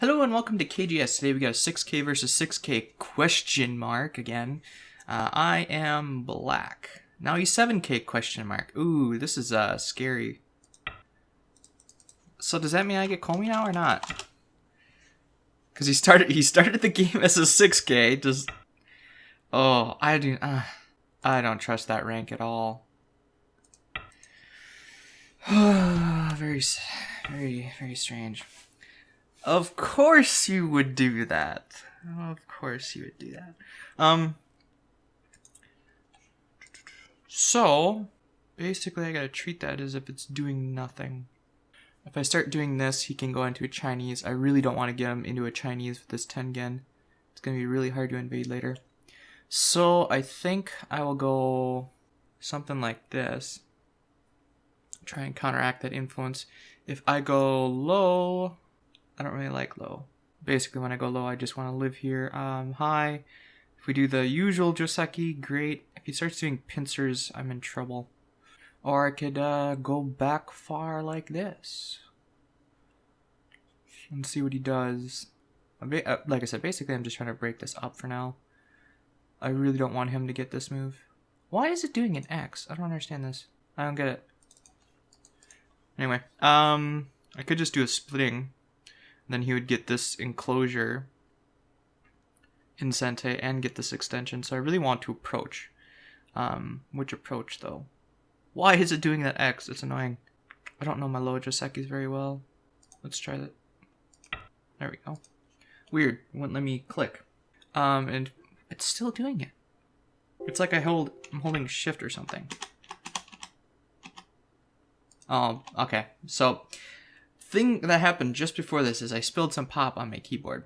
Hello and welcome to KGS. Today we got a 6K versus 6K question mark again. I am black. Now he's 7K question mark. Ooh, this is scary. So does that mean I get Komi now or not? Because he started the game as a 6K. I don't trust that rank at all. Very strange. Of course you would do that. Of course you would do that. So, basically I gotta treat that as if it's doing nothing. If I start doing this, he can go into a Chinese. I really don't want to get him into a Chinese with this Tygem. It's gonna be really hard to invade later. So, I think I will go something like this. Try and counteract that influence. If I go low... I don't really like low. Basically, when I go low, I just want to live here. High. If we do the usual Joseki, great. If he starts doing pincers, I'm in trouble. Or I could go back far like this. And see what he does. Like I said, basically I'm just trying to break this up for now. I really don't want him to get this move. Why is it doing an X? I don't understand this. I don't get it. Anyway, I could just do a splitting. Then he would get this enclosure in Sente and get this extension. So I really want to approach. Which approach though? Why is it doing that X? It's annoying. I don't know my low Josekis very well. Let's try that. There we go. Weird. It wouldn't let me click. And it's still doing it. It's like I'm holding shift or something. Oh, okay. So thing that happened just before this is I spilled some pop on my keyboard,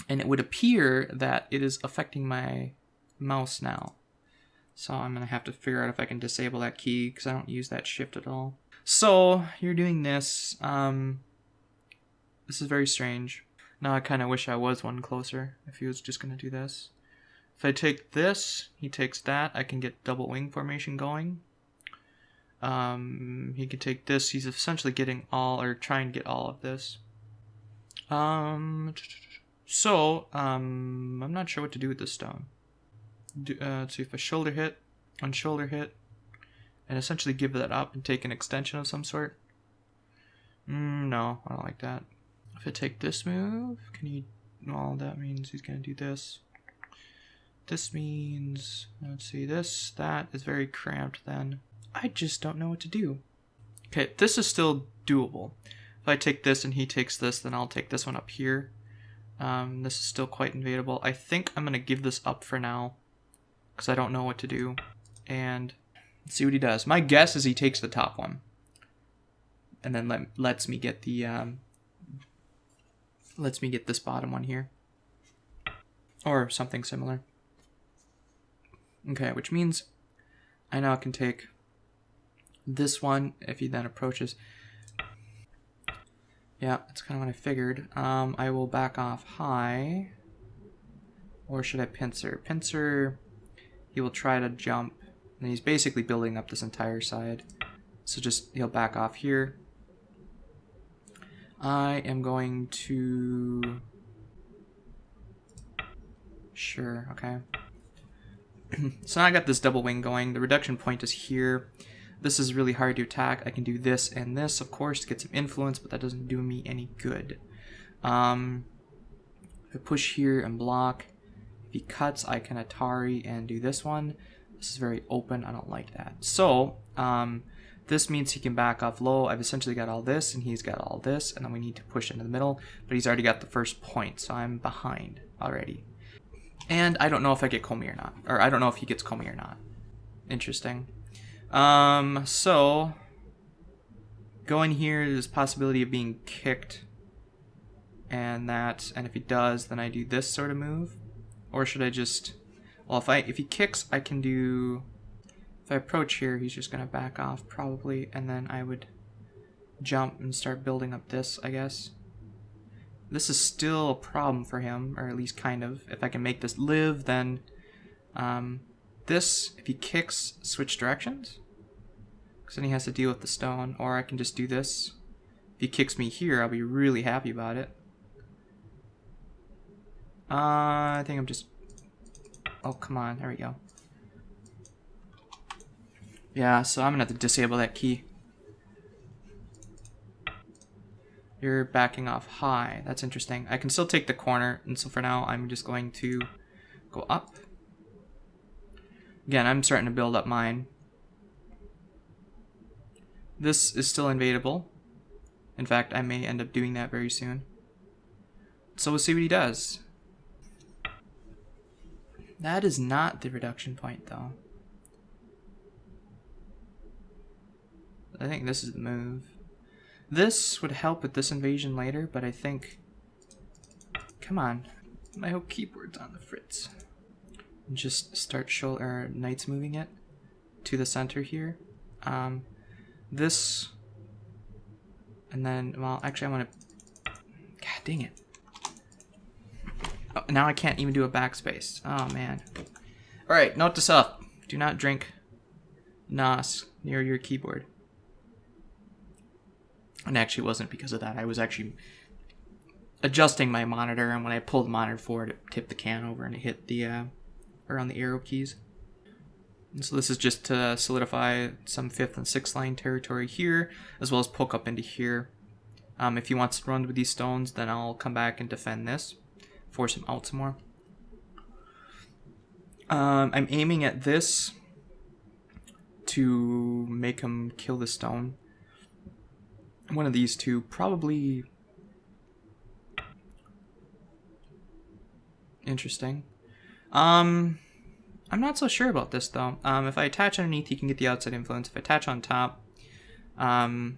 and it would appear that it is affecting my mouse now. So I'm gonna have to figure out if I can disable that key because I don't use that shift at all. So you're doing this. This is very strange. Now I kind of wish I was one closer if he was just gonna do this. If I take this, he takes that. I can get double wing formation going. He could take this. He's essentially getting all, or trying to get all of this. I'm not sure what to do with this stone. Let's see if I shoulder hit, on shoulder hit, and essentially give that up and take an extension of some sort. No, I don't like that. If I take this move, can he, well, that means he's gonna do this. This means, let's see, that is very cramped then. I just don't know what to do. Okay, this is still doable. If I take this and he takes this, then I'll take this one up here. This is still quite invadable. I think I'm going to give this up for now, because I don't know what to do. And see what he does. My guess is he takes the top one. And then lets me get the... lets me get this bottom one here. Or something similar. Okay, which means I now can take this one if he then approaches. Yeah, that's kind of what I figured. I will back off high. Or should I pincer? Pincer, he will try to jump. And he's basically building up this entire side. So he'll back off here. I am going to... Sure, okay. So now I got this double wing going. The reduction point is here. This is really hard to attack. I can do this and this, of course, to get some influence, but that doesn't do me any good. If I push here and block, if he cuts, I can Atari and do this one. This is very open. I don't like that. So, this means he can back off low. I've essentially got all this, and he's got all this, and then we need to push into the middle, but he's already got the first point, so I'm behind already. And I don't know if I get Komi or not. Or I don't know if he gets Komi or not. Interesting. So going here, there's possibility of being kicked. And if he does, then I do this sort of move. Or should I just... Well, if he kicks, I can do... If I approach here, he's just gonna back off probably. And then I would jump and start building up this, I guess. This is still a problem for him, or at least kind of. If I can make this live, then this, if he kicks, switch directions. Because then he has to deal with the stone. Or I can just do this. If he kicks me here, I'll be really happy about it. I think I'm just... Oh, come on. There we go. Yeah, so I'm gonna have to disable that key. You're backing off high. That's interesting. I can still take the corner, and so for now, I'm just going to go up. Again, I'm starting to build up mine. This is still invadable. In fact, I may end up doing that very soon. So we'll see what he does. That is not the reduction point, though. I think this is the move. This would help with this invasion later, but I think... Come on. My whole keyboard's on the fritz. Just start knights moving it to the center here. This... And then, well, actually I want to... God dang it. Oh, now I can't even do a backspace. Oh, man. Alright, note to self. Do not drink NOS near your keyboard. And actually it wasn't because of that. I was actually adjusting my monitor, and when I pulled the monitor forward, it tipped the can over and it hit the around the arrow keys. And so this is just to solidify some 5th and 6th line territory here, as well as poke up into here. If he wants to run with these stones, then I'll come back and defend this, force him out some more. I'm aiming at this to make him kill the stone. One of these two, probably. Interesting. I'm not so sure about this though. If I attach underneath, he can get the outside influence. If I attach on top, he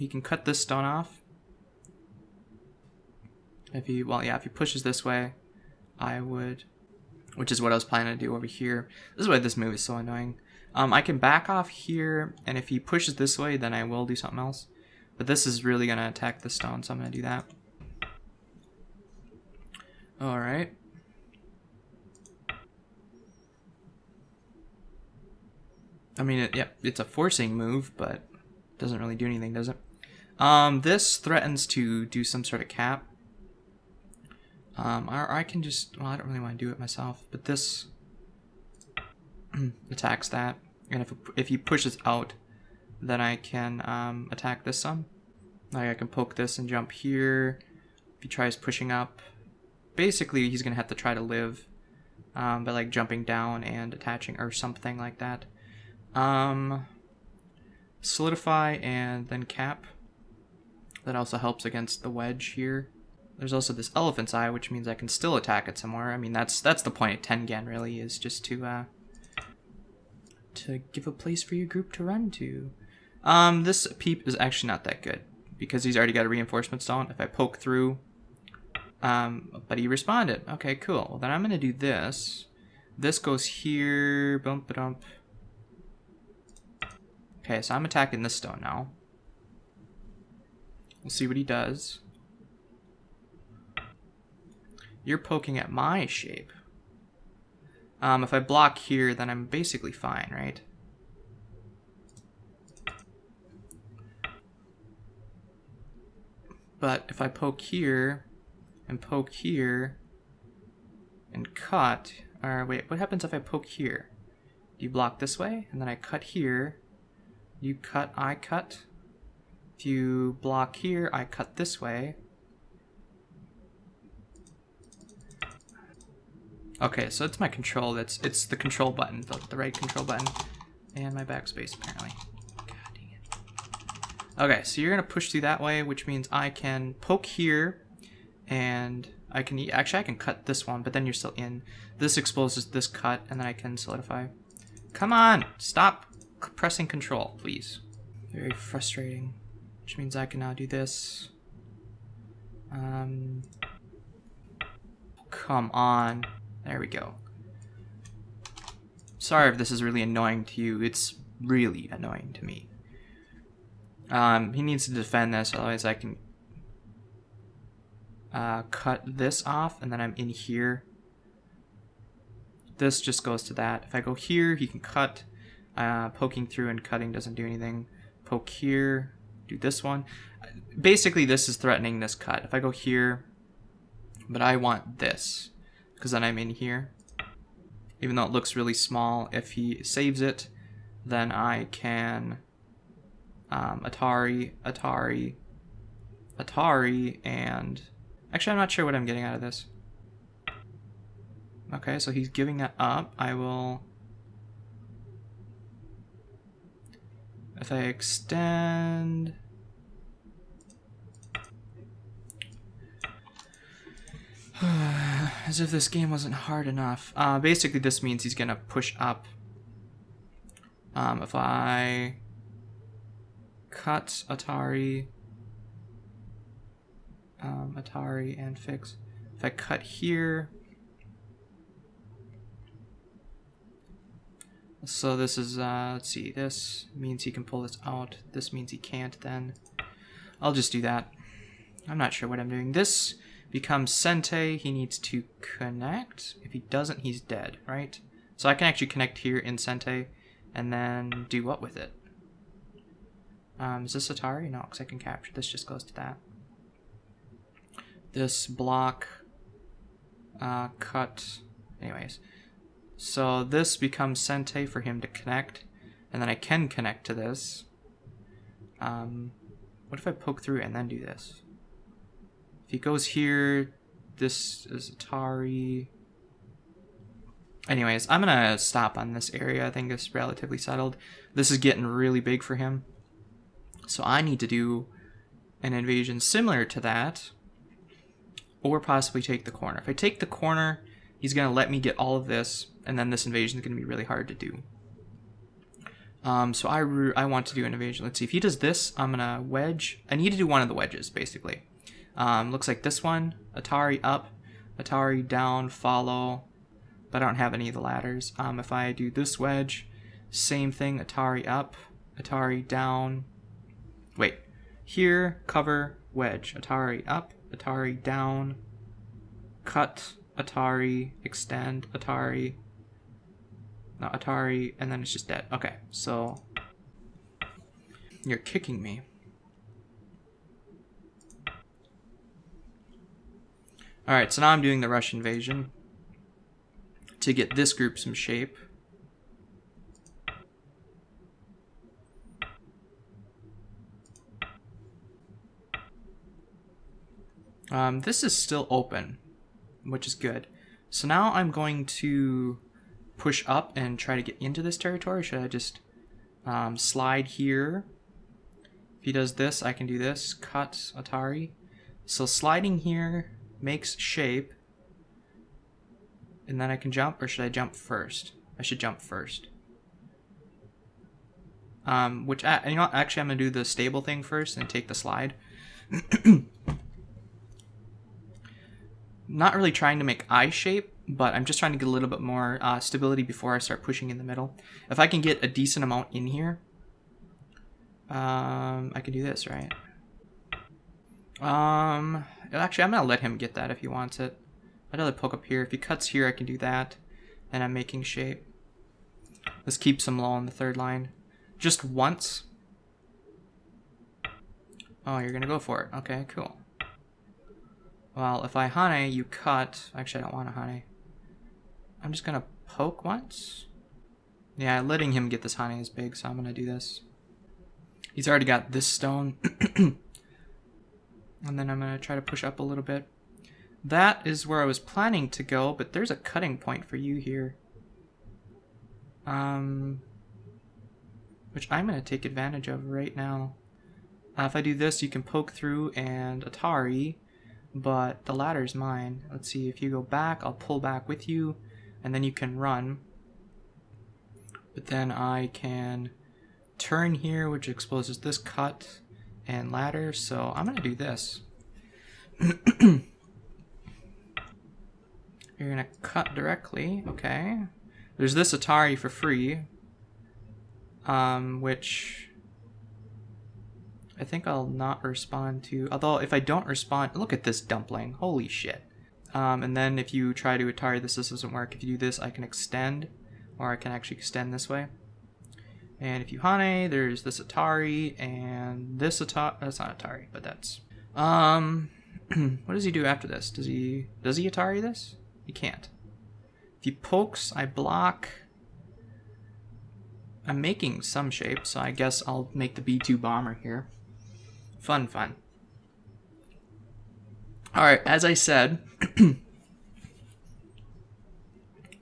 can cut this stone off. If he pushes this way, I would, which is what I was planning to do over here. This is why this move is so annoying. I can back off here, and if he pushes this way, then I will do something else. But this is really going to attack the stone, so I'm going to do that. Alright. I mean, it's a forcing move, but it doesn't really do anything, does it? This threatens to do some sort of cap. Or I can just... Well, I don't really want to do it myself, but this... attacks that, and if he pushes out, then I can attack this some. Like I can poke this and jump here. If he tries pushing up, basically he's gonna have to try to live by like jumping down and attaching or something like that. Solidify and then cap. That also helps against the wedge here. There's also this elephant's eye, which means I can still attack it somewhere. I mean, that's the point of Tygem, really, is just to give a place for your group to run to. This peep is actually not that good, because he's already got a reinforcement stone. If I poke through, but he responded. Okay, cool. Well, then I'm going to do this. This goes here. Bump it up. Okay, so I'm attacking this stone now. We'll see what he does. You're poking at my shape. If I block here, then I'm basically fine, right? But if I poke here, and cut, or wait, what happens if I poke here? Do you block this way, and then I cut here, you cut, I cut. If you block here, I cut this way. Okay, so it's my control. It's the control button, the right control button, and my backspace apparently. God dang it. Okay, so you're gonna push through that way, which means I can poke here, and I can I can cut this one, but then you're still in. This exposes this cut, and then I can solidify. Come on, stop pressing control, please. Very frustrating. Which means I can now do this. Come on. There we go. Sorry if this is really annoying to you. It's really annoying to me. He needs to defend this, otherwise I can cut this off, and then I'm in here. This just goes to that. If I go here, he can cut. Poking through and cutting doesn't do anything. Poke here. do this one. Basically, this is threatening this cut. If I go here, but I want this, because then I'm in here. Even though it looks really small, if he saves it, then I can Atari, and actually I'm not sure what I'm getting out of this. Okay, so he's giving that up. I will, if I extend, as if this game wasn't hard enough. Basically this means he's gonna push up. If I cut Atari, and fix. If I cut here, so this is, let's see, this means he can pull this out. This means he can't then. I'll just do that. I'm not sure what I'm doing. This becomes Sente. He needs to connect. If he doesn't, he's dead, right? So I can actually connect here in Sente and then do what with it? Is this Atari? No, because I can capture. This just goes to that. This block, cut. Anyways, so this becomes Sente for him to connect, and then I can connect to this. What if I poke through and then do this? If he goes here, this is Atari. Anyways, I'm gonna stop on this area. I think it's relatively settled. This is getting really big for him. So I need to do an invasion similar to that, or possibly take the corner. If I take the corner, he's gonna let me get all of this, and then this invasion is gonna be really hard to do. So I want to do an invasion. Let's see, if he does this, I'm gonna wedge. I need to do one of the wedges, basically. Looks like this one, Atari up, Atari down, follow, but I don't have any of the ladders. If I do this wedge, same thing, Atari up, Atari down, wait, here, cover, wedge, Atari up, Atari down, cut, Atari, extend, Atari, no, Atari, and then it's just dead. Okay, so you're kicking me. Alright, so now I'm doing the rush invasion to get this group some shape. This is still open, which is good. So now I'm going to push up and try to get into this territory. Should I just slide here? If he does this, I can do this. Cut, Atari. So sliding here makes shape. And then I can jump, or should I jump first? I should jump first. You know what? Actually, I'm going to do the stable thing first and take the slide. Not really trying to make eye shape, but I'm just trying to get a little bit more stability before I start pushing in the middle. If I can get a decent amount in here, I can do this, right? Actually, I'm going to let him get that if he wants it. I'd rather poke up here. If he cuts here, I can do that. And I'm making shape. This keeps him low on the third line. Just once. Oh, you're going to go for it. Okay, cool. Well, if I hane, you cut. Actually, I don't want to hane. I'm just going to poke once. Yeah, letting him get this hane is big, so I'm going to do this. He's already got this stone. And then I'm going to try to push up a little bit. That is where I was planning to go, but there's a cutting point for you here. Which I'm going to take advantage of right now. If I do this, you can poke through and Atari, but the ladder's mine. Let's see, if you go back, I'll pull back with you, and then you can run. But then I can turn here, which exposes this cut and ladder, so I'm going to do this. You're going to cut directly, okay. There's this Atari for free, which I think I'll not respond to. Although if I don't respond, look at this dumpling, holy shit. And then if you try to Atari this doesn't work. If you do this, I can extend, or I can actually extend this way. And if you Hane, there's this Atari and this Atari. That's not Atari, but that's what does he do after this? Does he Atari this? He can't. If he pokes, I block. I'm making some shape, so I guess I'll make the B2 bomber here. Fun. Alright, as I said,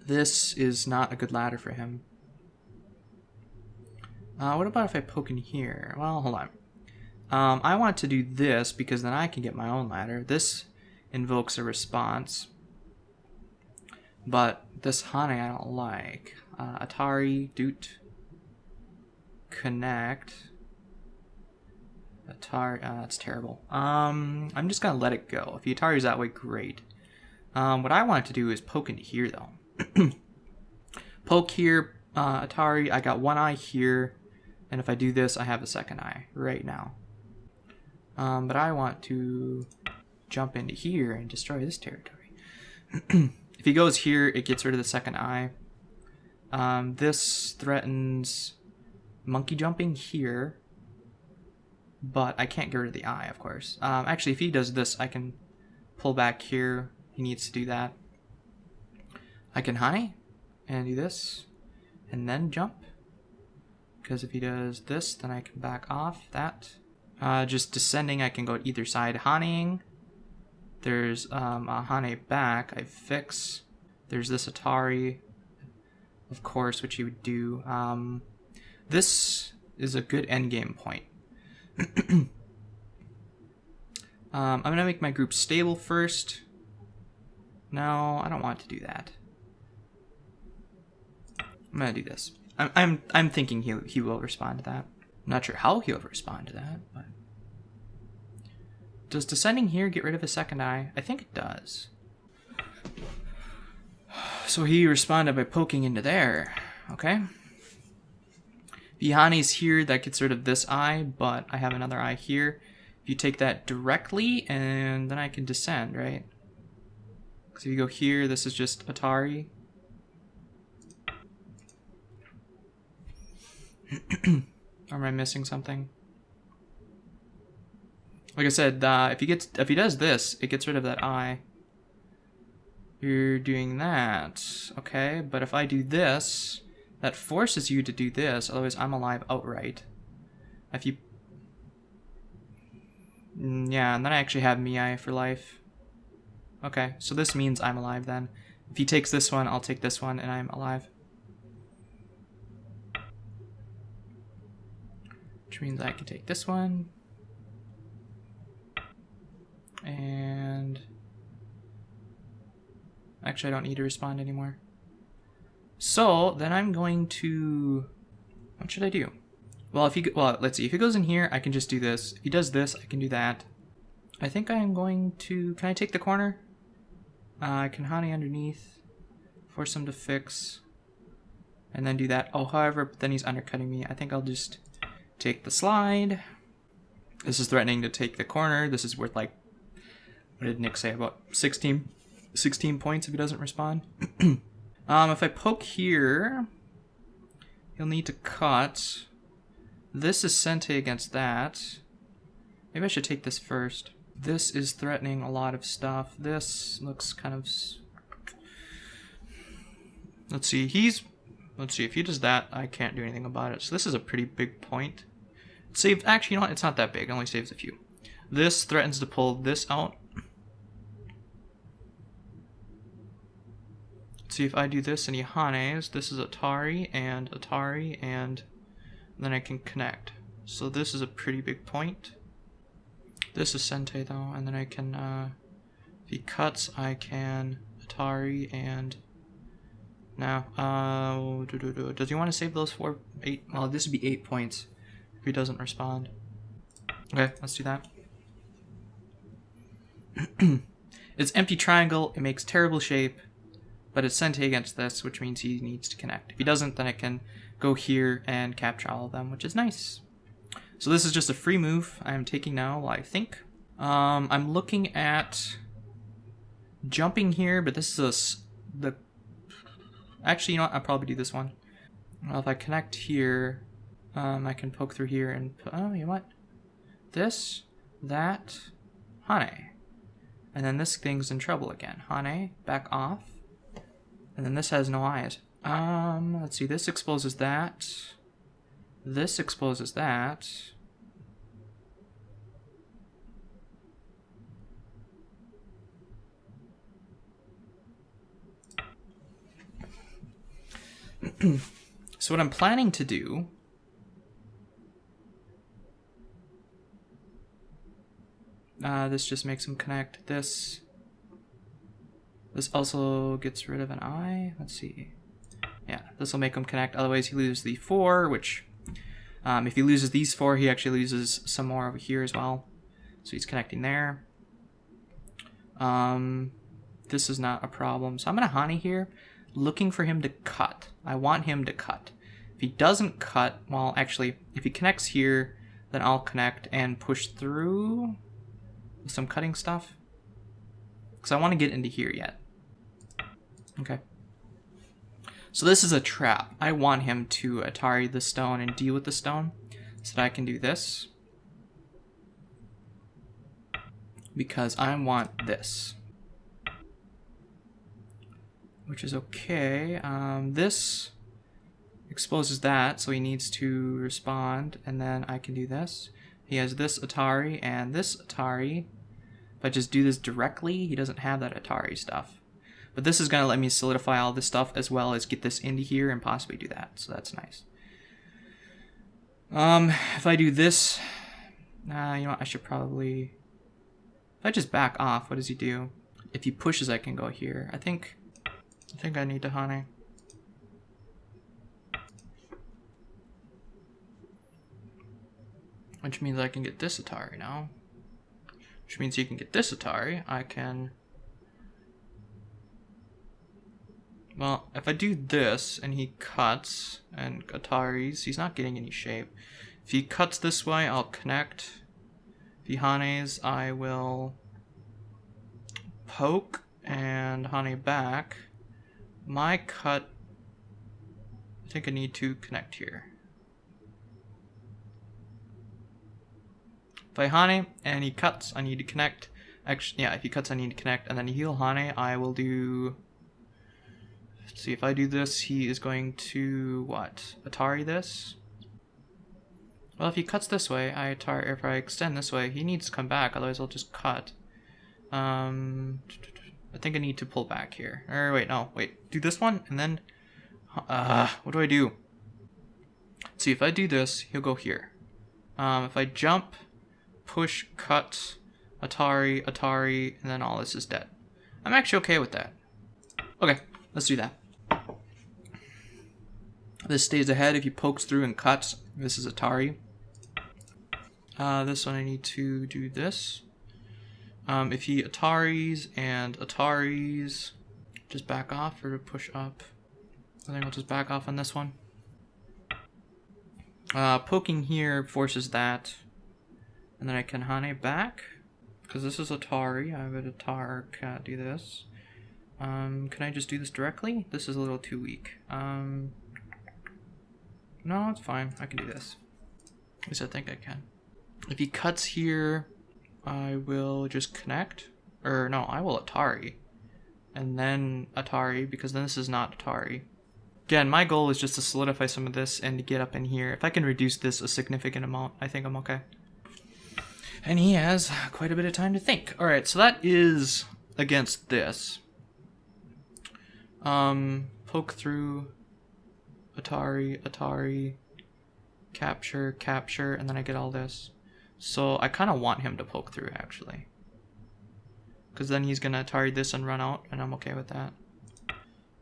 this is not a good ladder for him. What about if I poke in here? Well, hold on. I want to do this because then I can get my own ladder. This invokes a response. But this Hane I don't like. Atari, Doot, Connect. Atari, that's terrible. I'm just gonna let it go. If the Atari's that way, great. What I want to do is poke into here though. Poke here, Atari, I got one eye here. And if I do this, I have a second eye right now. But I want to jump into here and destroy this territory. If he goes here, it gets rid of the second eye. This threatens monkey jumping here. But I can't get rid of the eye, of course. Actually, if he does this, I can pull back here. He needs to do that. I can Hane and do this. And then jump. Because if he does this, then I can back off that. Just descending, I can go to either side. Haneing. There's a Hane back. I fix. There's this Atari, of course, which you would do. This is a good endgame point. I'm going to make my group stable first. No, I don't want to do that. I'm going to do this. I'm thinking he will respond to that. I'm not sure how he'll respond to that, but does descending here get rid of his second eye? I think it does. So he responded by poking into there. Okay. Vihani's here, that gets rid of this eye, but I have another eye here. If you take that directly, and then I can descend, right? Because if you go here, this is just Atari. Or am I missing something? Like I said, if he does this, it gets rid of that eye. You're doing that, okay? But if I do this, that forces you to do this. Otherwise, I'm alive outright. If you, yeah, and then I actually have Mii for life. Okay, so this means I'm alive then. If he takes this one, I'll take this one, and I'm alive. Which means I can take this one. And actually, I don't need to respond anymore. So then I'm going to, what should I do? Well, let's see. If he goes in here, I can just do this. If he does this, I can do that. I think I am going to, can I take the corner? I can Hane underneath, force him to fix, and then do that. Oh, however, but then he's undercutting me. I think I'll just take the slide. This is threatening to take the corner. This is worth like, what did Nick say, about 16 points if he doesn't respond. If I poke here, he'll need to cut. This is Sente against that. Maybe I should take this first. This is threatening a lot of stuff. This looks kind of, let's see, if he does that, I can't do anything about it. So this is a pretty big point. Save, actually, you know what? It's not that big. It only saves a few. This threatens to pull this out. Let's see if I do this and he Hanes. This is Atari, and then I can connect. So this is a pretty big point. This is Sente though, and then I can, if he cuts, I can Atari and now, does he want to save those 8? Well, this would be 8 points if he doesn't respond. Okay, let's do that. It's empty triangle, it makes terrible shape, but it's Sente against this, which means he needs to connect. If he doesn't, then I can go here and capture all of them, which is nice. So this is just a free move I'm taking now, I think. I'm looking at jumping here, but this is actually, you know what? I'll probably do this one. Well, if I connect here, I can poke through here and, oh, you know what? This, that, Hane. And then this thing's in trouble again. Hane, back off. And then this has no eyes. Let's see, this exposes that. This exposes that. So what I'm planning to do this just makes him connect. This also gets rid of an eye. Let's see. Yeah, this will make him connect. Otherwise, he loses the 4, which if he loses these 4, he actually loses some more over here as well. So he's connecting there. This is not a problem. So I'm going to Hane here, looking for him to cut. I want him to cut. If he doesn't cut, well, actually, if he connects here, then I'll connect and push through some cutting stuff. Because I want to get into here yet. Okay. So this is a trap. I want him to Atari the stone and deal with the stone so that I can do this. Because I want this. Which is okay. This exposes that, so he needs to respond, and then I can do this. He has this Atari and this Atari. If I just do this directly, he doesn't have that Atari stuff. But this is going to let me solidify all this stuff as well as get this into here and possibly do that. So that's nice. If I do this, you know what, I should probably... If I just back off, what does he do? If he pushes, I can go here. I think I need to Hane. Which means I can get this Atari now. Which means he can get this Atari. I can... Well, if I do this and he cuts and Ataris, he's not getting any shape. If he cuts this way, I'll connect. If he Hanes, I will poke and Hane back. My cut, I think I need to connect here. If I Hane and he cuts, I need to connect. Actually, yeah, if he cuts, I need to connect. And then heal Hane, I will do... Let's see, if I do this, he is going to, what? Atari this? Well, if he cuts this way, if I extend this way, he needs to come back, otherwise I'll just cut. I think I need to pull back here. Or wait, no, wait. Do this one, and then... what do I do? See, if I do this, he'll go here. If I jump, push, cut, Atari, and then all this is dead. I'm actually okay with that. Okay, let's do that. This stays ahead if he pokes through and cuts. This is Atari. This one I need to do this. If he Ataris and Ataris, just back off or push up. I think I'll just back off on this one. Poking here forces that. And then I can Hane back. Because this is Atari. I would Atari can't do this. Can I just do this directly? This is a little too weak. No, it's fine. I can do this. At least I think I can. If he cuts here, I will just connect. Or no, I will Atari. And then Atari, because then this is not Atari. Again, my goal is just to solidify some of this and to get up in here. If I can reduce this a significant amount, I think I'm okay. And he has quite a bit of time to think. Alright, so that is against this. Poke through, Atari, capture, and then I get all this. So I kind of want him to poke through, actually. Because then he's going to Atari this and run out, and I'm okay with that.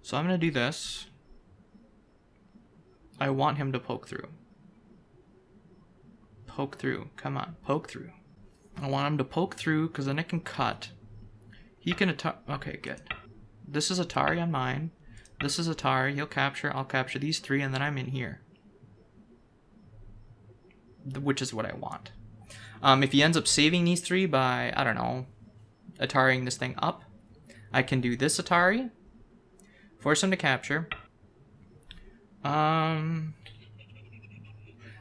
So I'm going to do this. I want him to poke through. Poke through. Come on, poke through. I want him to poke through, because then I can cut. He can Atari... Okay, good. This is Atari on mine. This is Atari. He'll capture. I'll capture these 3, and then I'm in here. Which is what I want. If he ends up saving these 3 by, I don't know, Atariing this thing up, I can do this Atari. Force him to capture. I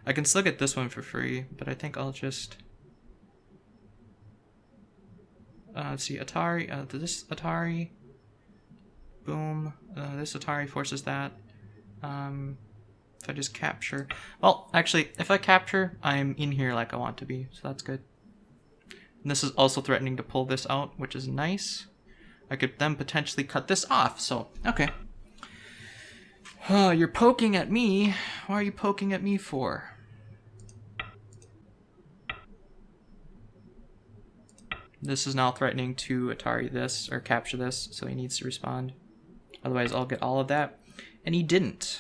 I can still get this one for free, but I think I'll just... let's see, Atari, this Atari, boom, this Atari forces that. If I just capture, well, actually, if I capture, I'm in here like I want to be, so that's good. And this is also threatening to pull this out, which is nice. I could then potentially cut this off, so, okay. Oh, you're poking at me. Why are you poking at me for? This is now threatening to Atari this, or capture this, so he needs to respond. Otherwise, I'll get all of that. And he didn't.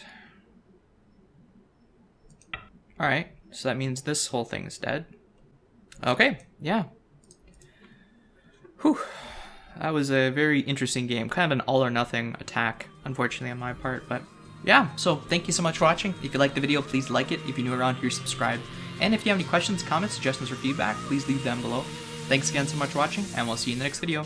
Alright, so that means this whole thing is dead. Okay, yeah. Whew. That was a very interesting game. Kind of an all or nothing attack, unfortunately, on my part. But yeah, so thank you so much for watching. If you liked the video, please like it. If you're new around here, subscribe. And if you have any questions, comments, suggestions, or feedback, please leave them below. Thanks again so much for watching, and we'll see you in the next video.